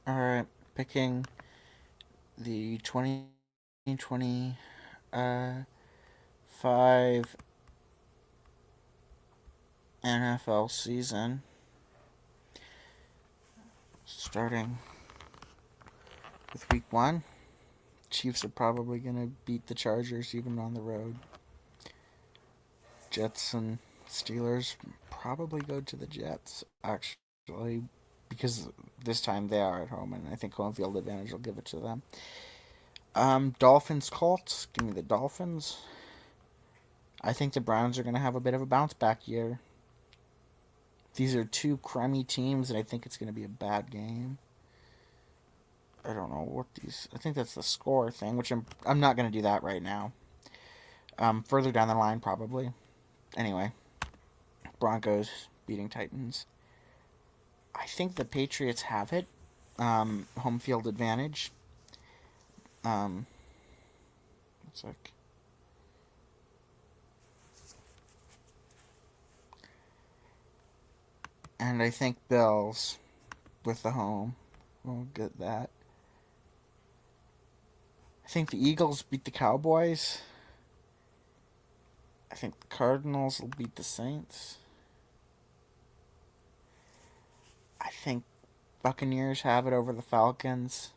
Alright, picking the 2025 NFL season, starting with week one. Chiefs are probably going to beat the Chargers even on the road. Jets and Steelers probably go to the Jets, actually, because this time they are at home, and I think home field advantage will give it to them. Dolphins Colts. Give me the Dolphins. I think the Browns are going to have a bit of a bounce back year. These are two crummy teams, and I think it's going to be a bad game. I don't know what these. I think that's the score thing, which I'm not going to do that right now. Further down the line, probably. Anyway, Broncos beating Titans. I think the Patriots have it. Home field advantage. It's like and I think Bills with the home will get that. I think the Eagles beat the Cowboys. I think the Cardinals will beat the Saints. I think Buccaneers have it over the Falcons.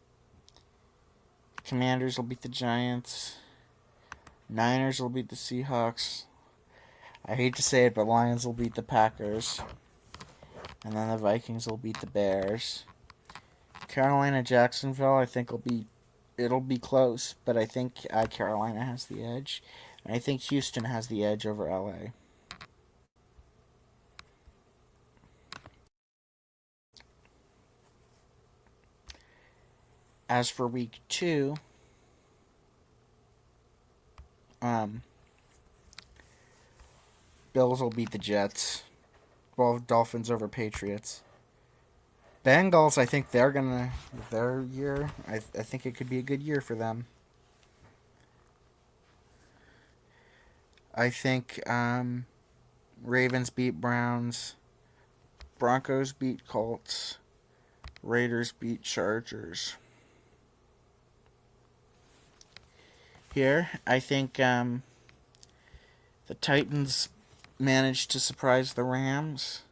Commanders will beat the Giants. Niners will beat the Seahawks. I hate to say it, but Lions will beat the Packers. And then the Vikings will beat the Bears. Carolina Jacksonville, I think it'll be close, but I think Carolina has the edge. And I think Houston has the edge over LA. As for week two, Bills will beat the Jets. Well, Dolphins over Patriots. Bengals, I think they're gonna their year. I think it could be a good year for them. I think Ravens beat Browns. Broncos beat Colts. Raiders beat Chargers. Here, I think the Titans managed to surprise the Rams.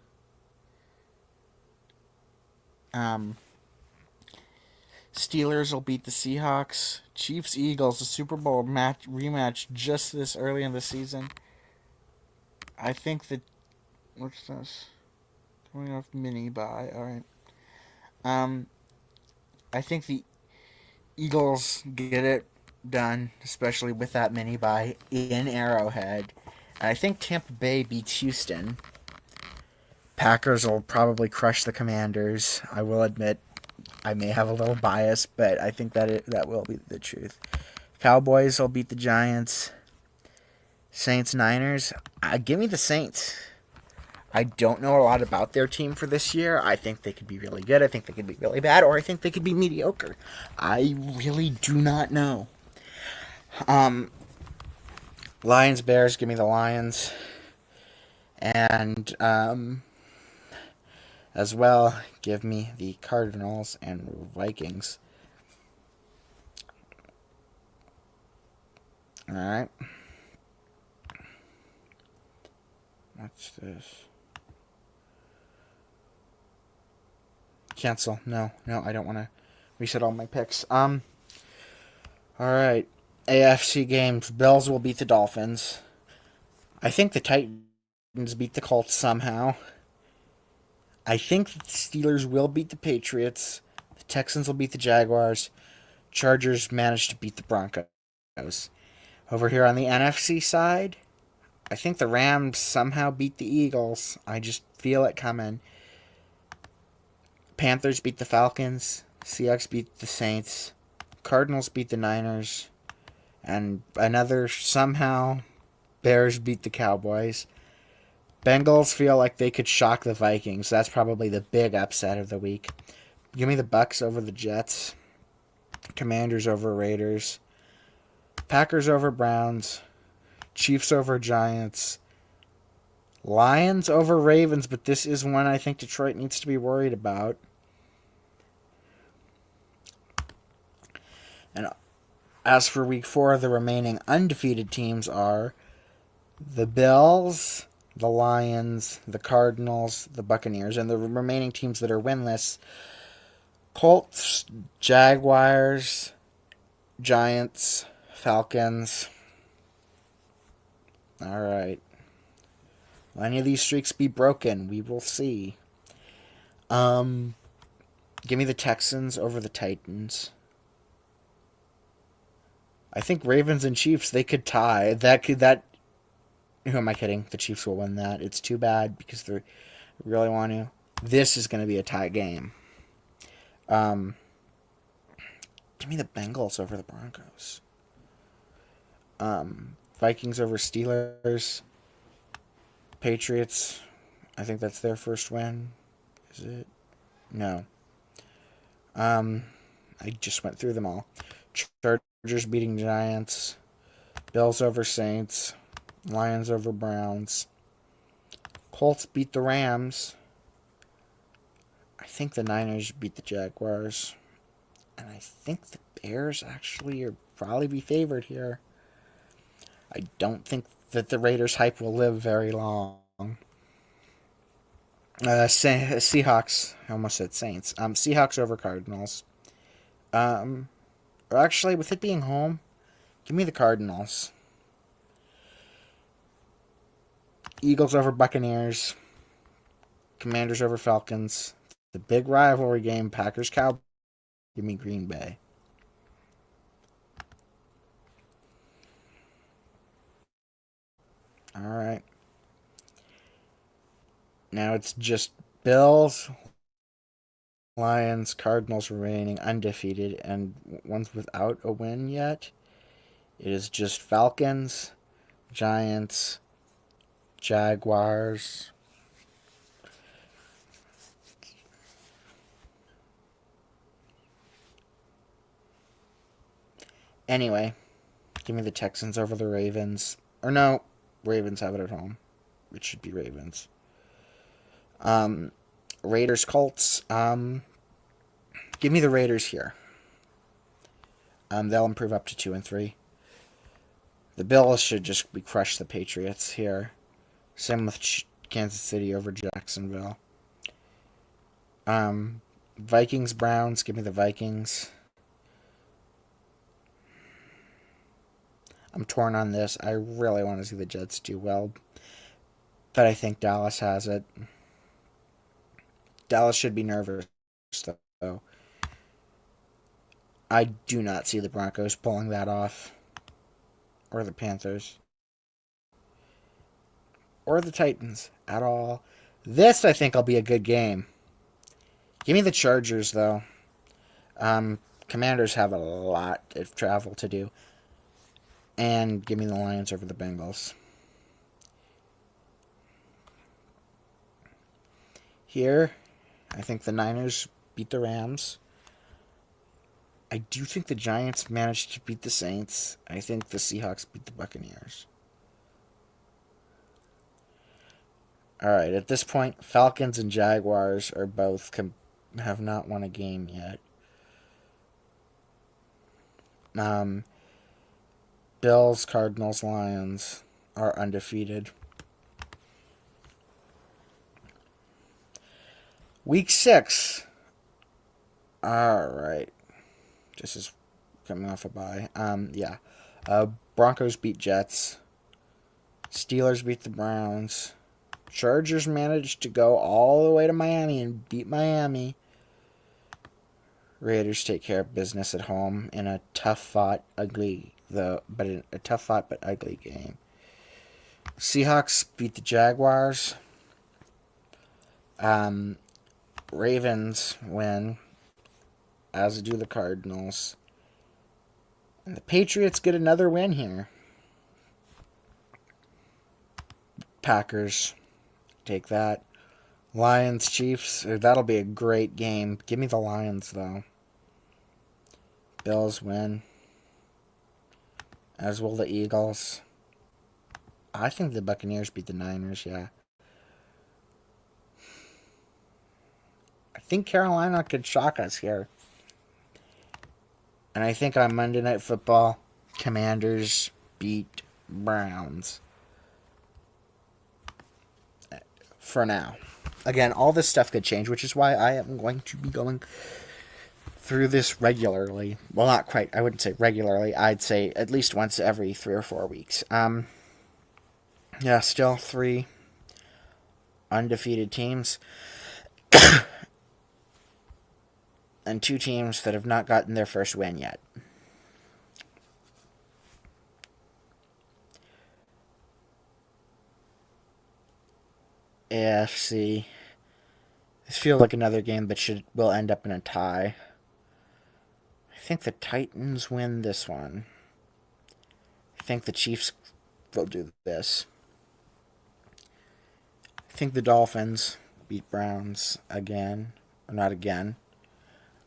Steelers will beat the Seahawks. Chiefs Eagles, the Super Bowl rematch just this early in the season. I think that what's this? Coming off mini bye. All right. Um, I think the Eagles get it done, especially with that mini bye in Arrowhead. And I think Tampa Bay beats Houston. Packers will probably crush the Commanders. I will admit I may have a little bias, but I think that will be the truth. Cowboys will beat the Giants. Saints Niners. Give me the Saints. I don't know a lot about their team for this year. I think they could be really good. I think they could be really bad, or I think they could be mediocre. I really do not know. Lions Bears. Give me the Lions. And as well, give me the Cardinals and Vikings. All right. What's this? Cancel. No, I don't want to reset all my picks. All right. AFC games. Bills will beat the Dolphins. I think the Titans beat the Colts somehow. I think the Steelers will beat the Patriots. The Texans will beat the Jaguars. Chargers managed to beat the Broncos. Over here on the NFC side, I think the Rams somehow beat the Eagles. I just feel it coming. Panthers beat the Falcons. Seahawks beat the Saints. Cardinals beat the Niners. And another somehow Bears beat the Cowboys. Bengals feel like they could shock the Vikings. That's probably the big upset of the week. Give me the Bucks over the Jets. Commanders over Raiders. Packers over Browns. Chiefs over Giants. Lions over Ravens, but this is one I think Detroit needs to be worried about. And as for week 4, the remaining undefeated teams are the Bills, the Lions, the Cardinals, the Buccaneers, and the remaining teams that are winless: Colts, Jaguars, Giants, Falcons. All right. Will any of these streaks be broken? We will see. Give me the Texans over the Titans. I think Ravens and Chiefs, they could tie. That. Who am I kidding? The Chiefs will win that. It's too bad because they really want to. This is going to be a tie game. Give me the Bengals over the Broncos. Vikings over Steelers. Patriots. I think that's their first win. Is it? No. I just went through them all. Chargers beating Giants. Bills over Saints. Lions over Browns. Colts beat the Rams. I think the Niners beat the Jaguars. And I think the Bears actually are probably be favored here. I don't think that the Raiders hype will live very long. Seahawks. I almost said Saints. Seahawks over Cardinals. Or actually, with it being home, give me the Cardinals. Eagles over Buccaneers. Commanders over Falcons. The big rivalry game, Packers Cowboys. Give me Green Bay. All right. Now it's just Bills, Lions, Cardinals remaining undefeated, and ones without a win yet. It is just Falcons, Giants, Jaguars. Anyway, give me the Texans over the Ravens. Or no, Ravens have it at home. It should be Ravens. Raiders, Colts. Give me the Raiders here. They'll improve up to 2-3. The Bills should just crush the Patriots here. Same with Kansas City over Jacksonville. Vikings, Browns. Give me the Vikings. I'm torn on this. I really want to see the Jets do well, but I think Dallas has it. Dallas should be nervous, though. I do not see the Broncos pulling that off. Or the Panthers. Or the Titans at all. This, I think, will be a good game. Give me the Chargers, though. Commanders have a lot of travel to do. And give me the Lions over the Bengals. Here, I think the Niners beat the Rams. I do think the Giants managed to beat the Saints. I think the Seahawks beat the Buccaneers. Alright, at this point, Falcons and Jaguars are both have not won a game yet. Bills, Cardinals, Lions are undefeated. Week 6. Alright. This is coming off a bye. Broncos beat Jets. Steelers beat the Browns. Chargers managed to go all the way to Miami and beat Miami. Raiders take care of business at home in a tough-fought, ugly but ugly game. Seahawks beat the Jaguars. Ravens win, as do the Cardinals. And the Patriots get another win here. Packers take that. Lions, Chiefs, that'll be a great game. Give me the Lions, though. Bills win. As will the Eagles. I think the Buccaneers beat the Niners, yeah. I think Carolina could shock us here. And I think on Monday Night Football, Commanders beat Browns. For now. Again, all this stuff could change, which is why I am going to be going through this regularly. Well, not quite. I wouldn't say regularly. I'd say at least once every 3 or 4 weeks. Yeah, still 3 undefeated teams. And 2 teams that have not gotten their first win yet. AFC. This feels like another game that will end up in a tie. I think the Titans win this one. I think the Chiefs will do this. I think the Dolphins beat Browns again. Or not again.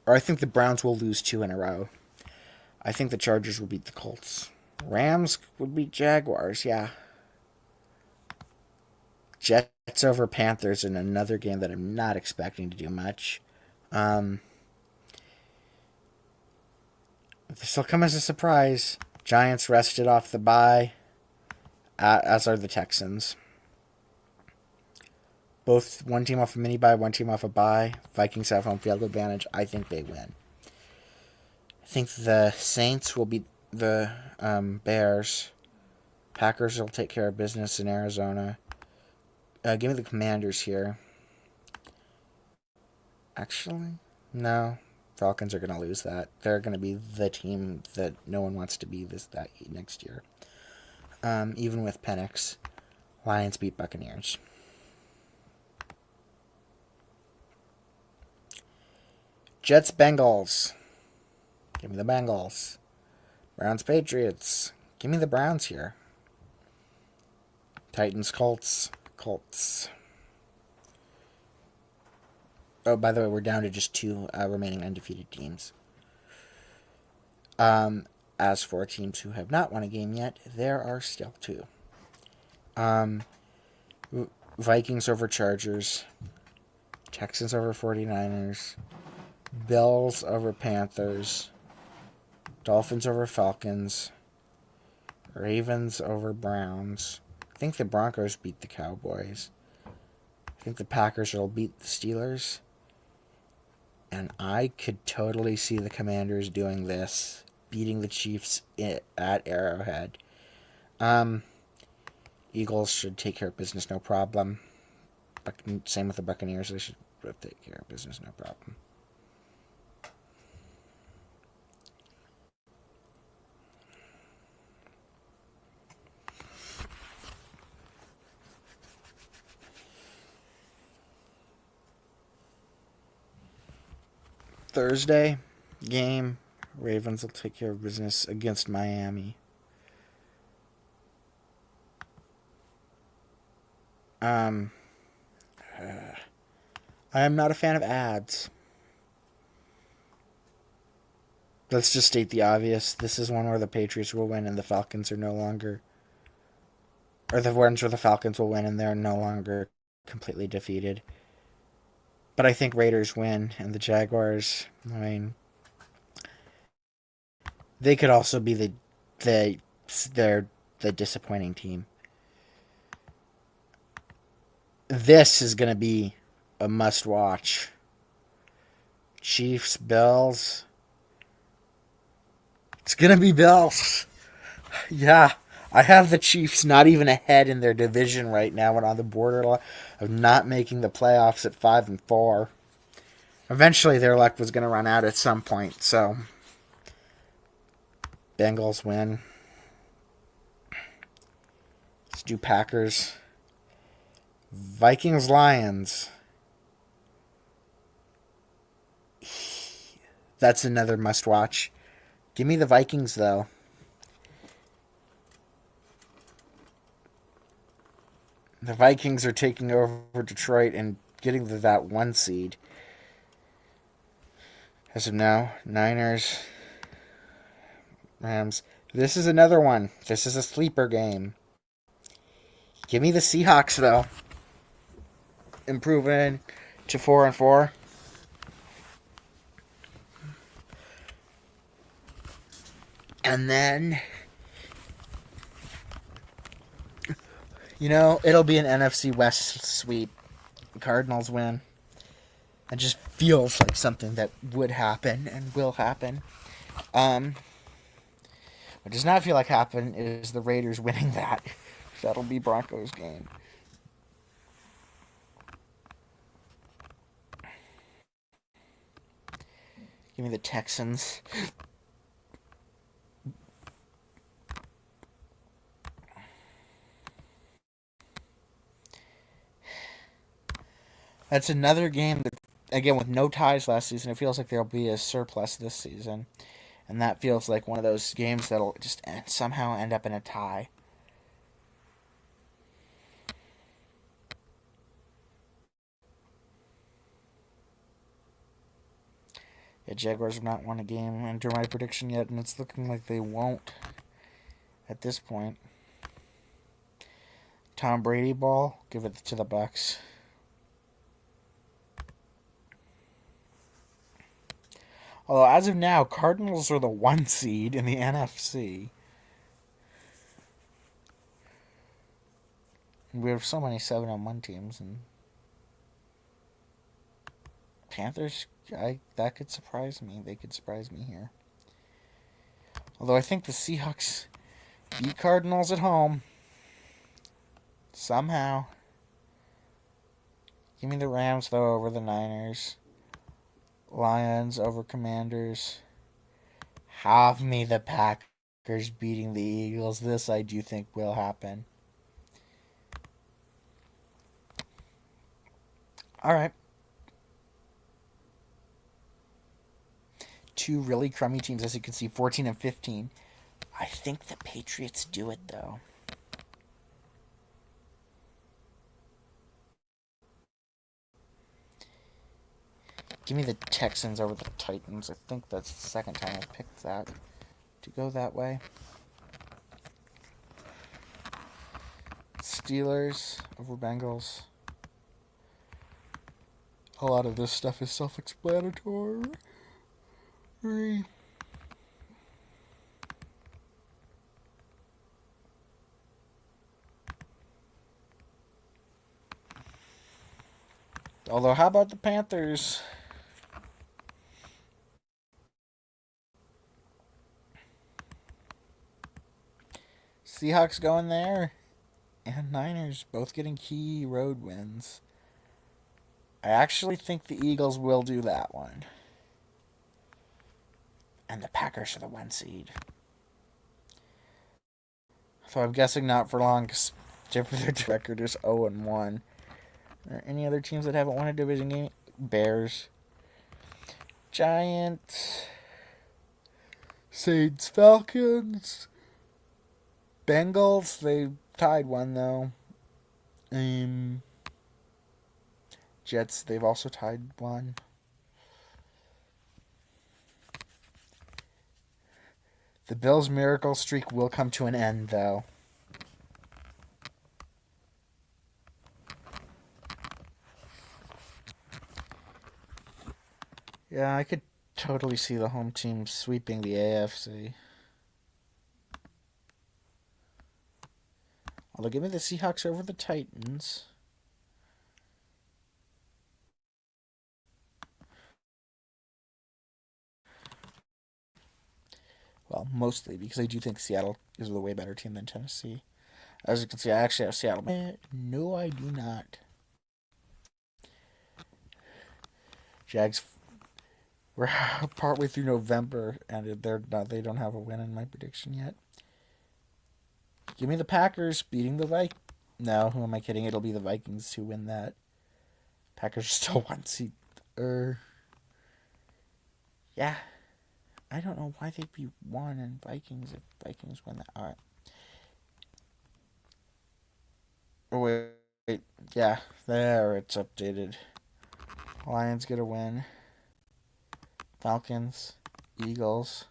Or I think the Browns will lose 2 in a row. I think the Chargers will beat the Colts. Rams would beat Jaguars, yeah. Jets over Panthers in another game that I'm not expecting to do much. This will come as a surprise. Giants rested off the bye, as are the Texans. Both one team off a mini bye, one team off a bye. Vikings have home field advantage. I think they win. I think the Saints will beat the Bears. Packers will take care of business in Arizona. Give me the Commanders here. Actually, no. Falcons are going to lose that. They're going to be the team that no one wants to be that next year. Even with Penix. Lions beat Buccaneers. Jets Bengals. Give me the Bengals. Browns Patriots. Give me the Browns here. Titans Colts. Colts. Oh, by the way, we're down to just 2 remaining undefeated teams. As for teams who have not won a game yet, there are still 2. Vikings over Chargers. Texans over 49ers. Bills over Panthers. Dolphins over Falcons. Ravens over Browns. I think the Broncos beat the Cowboys. I think the Packers will beat the Steelers. And I could totally see the Commanders doing this, beating the Chiefs at Arrowhead. Eagles should take care of business, no problem. Same with the Buccaneers. They should take care of business, no problem. Thursday game, Ravens will take care of business against Miami. I am not a fan of ads. Let's just state the obvious. This is one where the Patriots will win and the Falcons are no longer... Or the ones where the Falcons will win and they're no longer completely defeated. But I think Raiders win, and the Jaguars, I mean, they could also be the disappointing team. This is going to be a must-watch. Chiefs, Bills. It's going to be Bills. Yeah. I have the Chiefs not even ahead in their division right now and on the borderline of not making the playoffs at 5-4. Eventually their luck was going to run out at some point, so Bengals win. Let's do Packers. Vikings, Lions. That's another must-watch. Give me the Vikings, though. The Vikings are taking over Detroit and getting to that 1 seed. As of now, Niners, Rams. This is another one. This is a sleeper game. Give me the Seahawks, though. Improving to 4-4. And then, it'll be an NFC West sweep. The Cardinals win. It just feels like something that would happen and will happen. What does not feel like happen is the Raiders winning that. That'll be Broncos' game. Give me the Texans. That's another game that, again, with no ties last season, it feels like there'll be a surplus this season. And that feels like one of those games that'll just somehow end up in a tie. The Jaguars have not won a game under my prediction yet, and it's looking like they won't at this point. Tom Brady ball, give it to the Bucks. Although, as of now, Cardinals are the 1 seed in the NFC. We have so many 7-1 teams, and Panthers, that could surprise me. They could surprise me here. Although I think the Seahawks beat Cardinals at home. Somehow. Give me the Rams, though, over the Niners. Lions over Commanders. Have me the Packers beating the Eagles. This I do think will happen. All right. Two really crummy teams, as you can see, 14 and 15. I think the Patriots do it, though. Give me the Texans over the Titans. I think that's the second time I've picked that to go that way. Steelers over Bengals. A lot of this stuff is self-explanatory. Although, how about the Panthers? Seahawks going there, and Niners both getting key road wins. I actually think the Eagles will do that one. And the Packers are the 1 seed. So I'm guessing not for long, because their record is 0-1. Are there any other teams that haven't won a division game? Bears. Giants. Saints. Falcons. Bengals. They tied one, though. Jets. They've also tied one. The Bills' miracle streak will come to an end, though. Yeah, I could totally see the home team sweeping the AFC. Although, give me the Seahawks over the Titans. Well, mostly because I do think Seattle is a way better team than Tennessee. As you can see, I actually have Seattle. No, I do not. Jags. We're partway through November, and they don't have a win in my prediction yet. Give me the Packers beating the Vikings. No, who am I kidding? It'll be the Vikings who win that. Packers are still 1 seed. Yeah. I don't know why they'd be 1 and Vikings if Vikings win that. Alright. Oh, wait. Yeah, there it's updated. Lions get a win. Falcons. Eagles.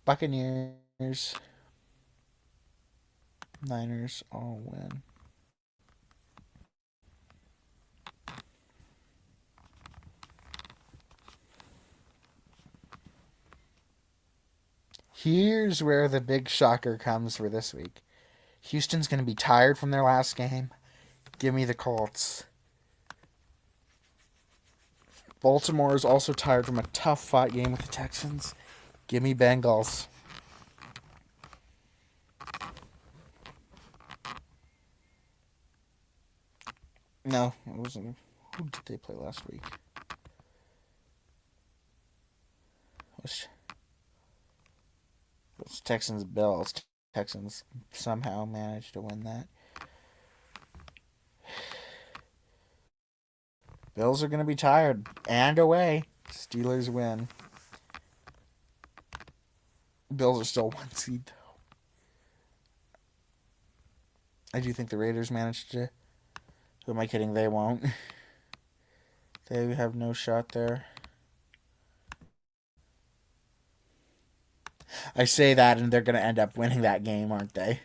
Buccaneers. Niners all win. Here's where the big shocker comes for this week. Houston's going to be tired from their last game. Give me the Colts. Baltimore is also tired from a tough fight game with the Texans. Give me Bengals. No, it wasn't. Who did they play last week? It was Texans Bills. Texans somehow managed to win that. Bills are going to be tired and away. Steelers win. Bills are still 1 seed though. I do think the Raiders managed to. Who am I kidding? They won't. They have no shot there. I say that and they're going to end up winning that game, aren't they?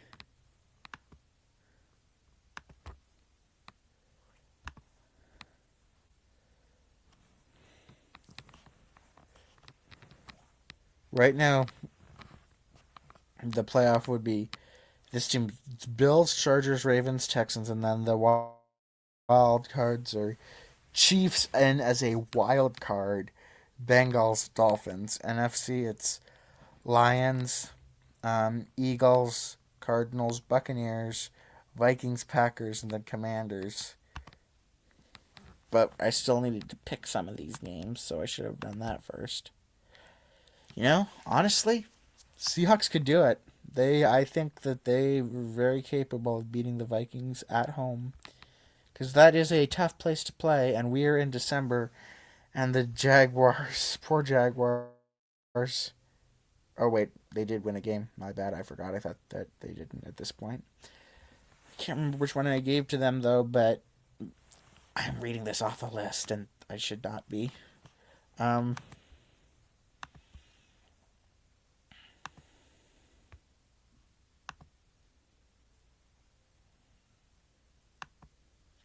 Right now, the playoff would be this team: Bills, Chargers, Ravens, Texans, and then the wild cards are Chiefs and as a wild card, Bengals, Dolphins. NFC, it's Lions, Eagles, Cardinals, Buccaneers, Vikings, Packers, and then Commanders. But I still needed to pick some of these games, so I should have done that first. Honestly, Seahawks could do it. I think that they were very capable of beating the Vikings at home, because that is a tough place to play, and we are in December, and the Jaguars, poor Jaguars. Oh wait, they did win a game. My bad, I forgot. I thought that they didn't at this point. I can't remember which one I gave to them though, but I'm reading this off a list, and I should not be.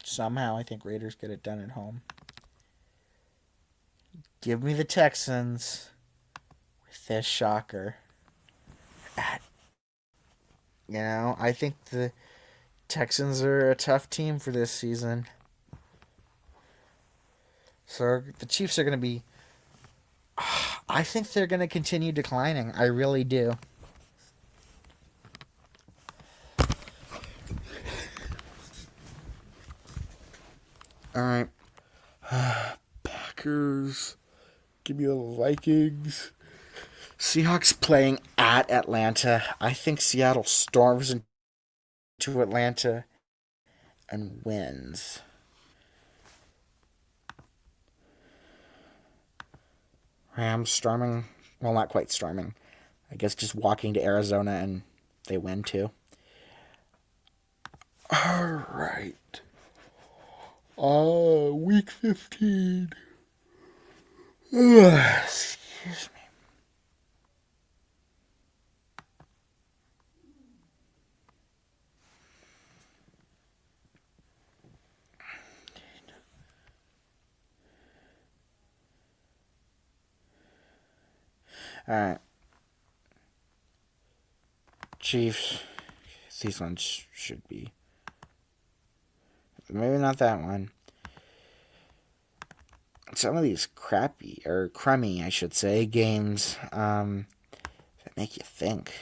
Somehow, I think Raiders get it done at home. Give me the Texans with this shocker. I think the Texans are a tough team for this season. So the Chiefs are going to be. I think they're going to continue declining. I really do. All right. Packers. Give me the Vikings. Seahawks playing at Atlanta. I think Seattle storms into Atlanta and wins. Rams storming. Well, not quite storming. I guess just walking to Arizona and they win too. All right. Week 15. Excuse me. All right. Chiefs. These ones should be. Maybe not that one. Some of these crummy, I should say, games that make you think.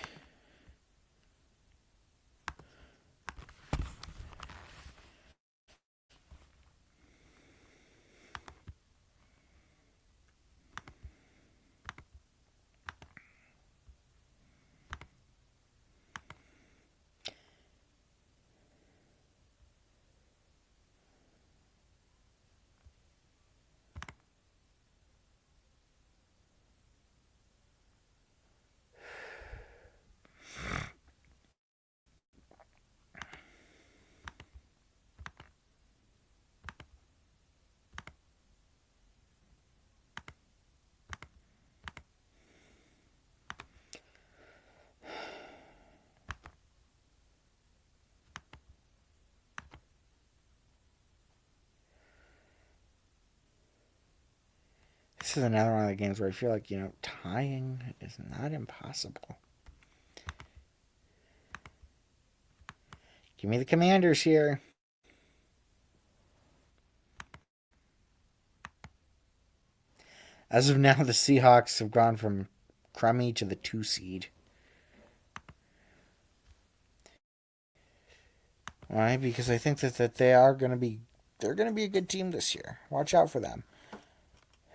This is another one of the games where I feel like, tying is not impossible. Give me the Commanders here. As of now, the Seahawks have gone from crummy to the 2 seed. Why? Because I think that they are going to be they're going to be a good team this year. Watch out for them.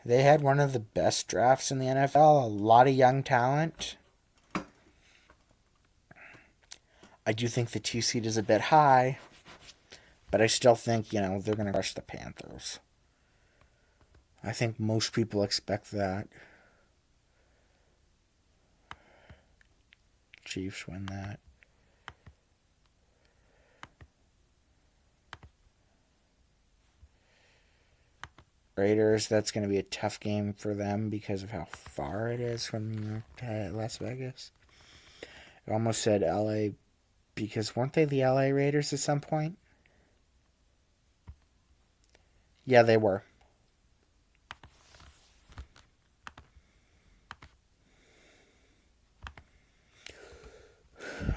They had one of the best drafts in the NFL, a lot of young talent. I do think the 2 seed is a bit high, but I still think, they're going to crush the Panthers. I think most people expect that. Chiefs win that. Raiders, that's going to be a tough game for them because of how far it is from Las Vegas. I almost said LA because weren't they the LA Raiders at some point? Yeah, they were.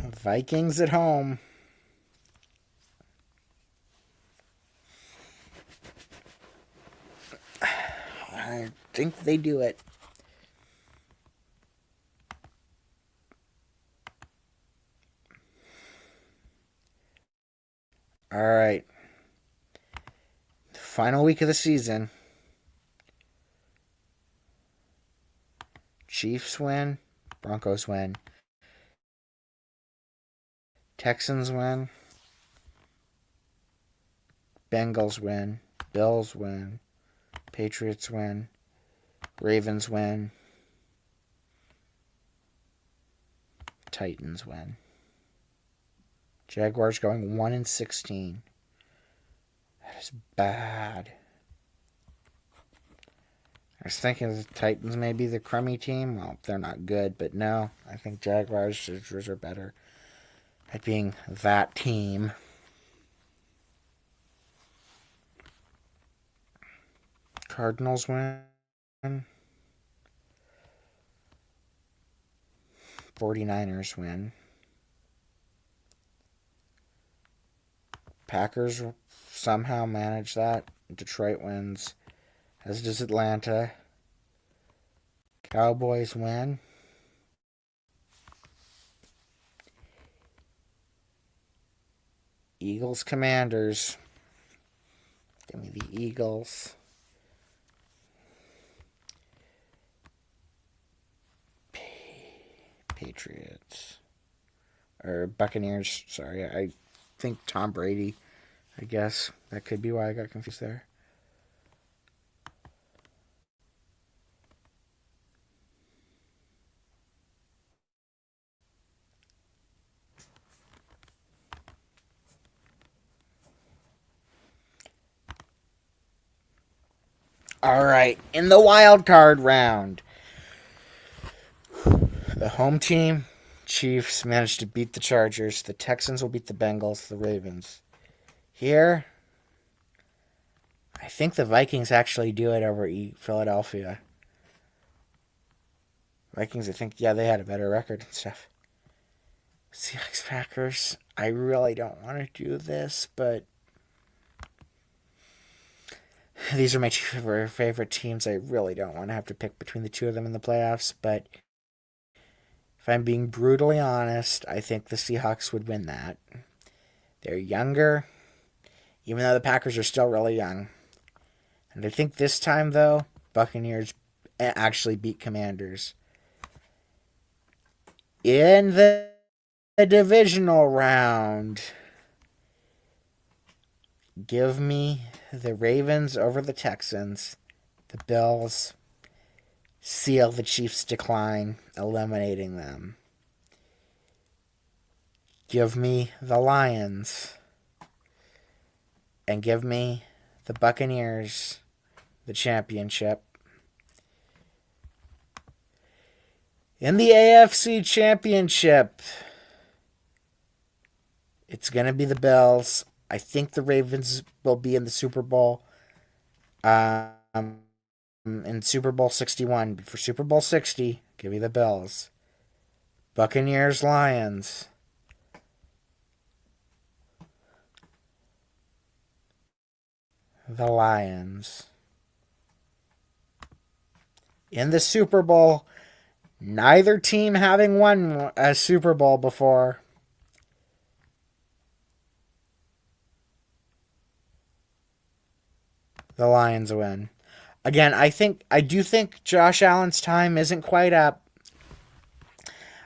Vikings at home. I think they do it. All right. Final week of the season. Chiefs win. Broncos win. Texans win. Bengals win. Bills win. Patriots win. Ravens win. Titans win. Jaguars going 1-16. That is bad. I was thinking the Titans may be the crummy team. Well, they're not good, but no. I think Jaguars are better at being that team. Cardinals win. 49ers win. Packers somehow manage that. Detroit wins, as does Atlanta. Cowboys win. Eagles, Commanders. Give me the Eagles. Patriots. Or Buccaneers, sorry. I think Tom Brady, I guess. That could be why I got confused there. All right, in the wild card round, the home team, Chiefs, managed to beat the Chargers. The Texans will beat the Bengals, the Ravens. Here, I think the Vikings actually do it over Philadelphia. Vikings, I think, yeah, they had a better record and stuff. Seahawks, Packers, I really don't want to do this, but these are my two favorite teams. I really don't want to have to pick between the two of them in the playoffs, but if I'm being brutally honest, I think the Seahawks would win that. They're younger, even though the Packers are still really young. And I think this time, though, Buccaneers actually beat Commanders. In the divisional round, give me the Ravens over the Texans. The Bills seal the Chiefs' decline, eliminating them. Give me the Lions. And give me the Buccaneers the championship. In the AFC Championship, it's going to be the Bills. I think the Ravens will be in the Super Bowl. in Super Bowl 61. For Super Bowl 60, give me the Bills. Buccaneers, Lions. The Lions. In the Super Bowl, neither team having won a Super Bowl before. The Lions win. Again, I do think Josh Allen's time isn't quite up.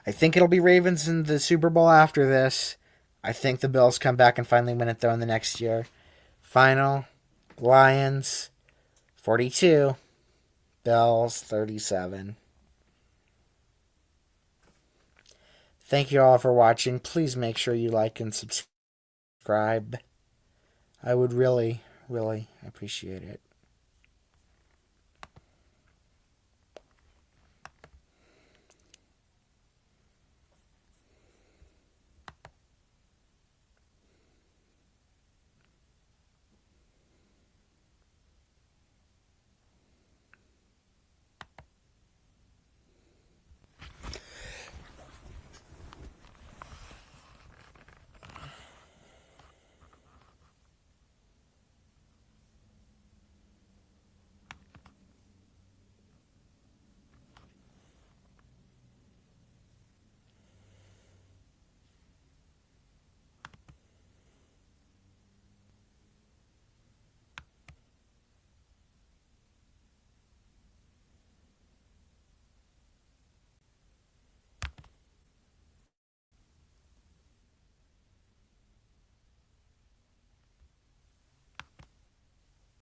I think it'll be Ravens in the Super Bowl after this. I think the Bills come back and finally win it though in the next year. Final, Lions 42, Bills 37. Thank you all for watching. Please make sure you like and subscribe. I would really, really appreciate it.